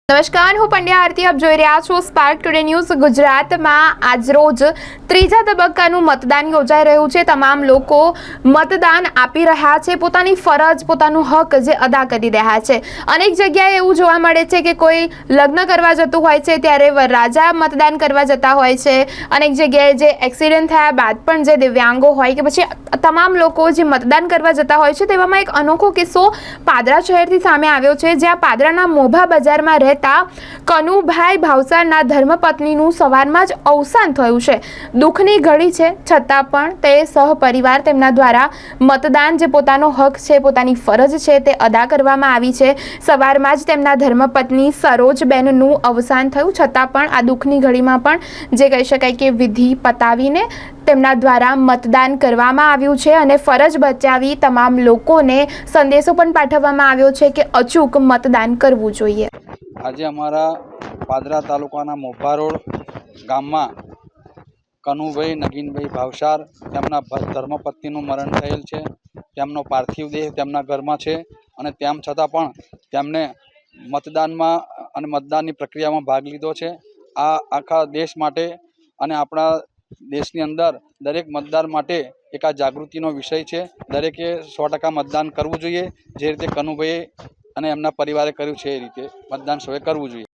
નમસ્કાર, હું પંડ્યા આરતી. આપ જોઈ રહ્યા છો સ્પાર્ક ટુડે ન્યૂઝ. ગુજરાતમાં આજરોજ ત્રીજા તબક્કાનું મતદાન યોજાઈ રહ્યું છે. તમામ લોકો મતદાન આપી રહ્યા છે, પોતાની ફરજ, પોતાનું હક જે અદા કરી રહ્યા છે. અનેક જગ્યાએ એવું જોવા મળે છે કે કોઈ લગ્ન કરવા જતું હોય છે ત્યારે વરરાજા મતદાન કરવા જતા હોય છે. અનેક જગ્યાએ જે એક્સિડન્ટ થયા બાદ પણ જે દિવ્યાંગો હોય કે પછી તમામ લોકો જે મતદાન કરવા જતા હોય છે, તેવામાં એક અનોખો કિસ્સો પાદરા શહેરથી સામે આવ્યો છે, જ્યાં પાદરાના મોભા બજારમાં કનુભાઈ ભાવસારના ધર્મપત્નીનું સવારમાં જ અવસાન થયું છે. દુઃખની ઘડી છે, છતાં પણ તે સહપરિવાર તેમના દ્વારા મતદાન જે પોતાનો હક છે, પોતાની ફરજ છે, તે અદા કરવામાં આવી છે. સવારમાં જ તેમના ધર્મપત્ની સરોજબેનનું અવસાન થયું, છતાં પણ આ દુઃખની ઘડીમાં પણ જે કહી શકાય કે વિધિ પતાવીને તેમના દ્વારા મતદાન કરવામાં આવ્યું છે અને ફરજ બચાવી તમામ લોકોને સંદેશો પણ પાઠવવામાં આવ્યો છે કે અચૂક મતદાન કરવું જોઈએ. આજે અમારા પાદરા તાલુકાના મોભા રોડ ગામમાં કનુભાઈ નગીનભાઈ ભાવસાર તેમના ધર્મપત્નીનું મરણ થયેલ છે. તેમનો પાર્થિવ દેહ તેમના ઘરમાં છે અને તેમ છતાં પણ તેમને મતદાનમાં અને મતદાનની પ્રક્રિયામાં ભાગ લીધો છે. આ આખા દેશ માટે અને આપણા દેશની અંદર દરેક મતદાર માટે એક આ જાગૃતિનો વિષય છે. દરેકે 100% મતદાન કરવું જોઈએ. જે રીતે કનુભાઈએ અને એમના પરિવારે કર્યું છે એ રીતે મતદાન સૌએ કરવું જોઈએ.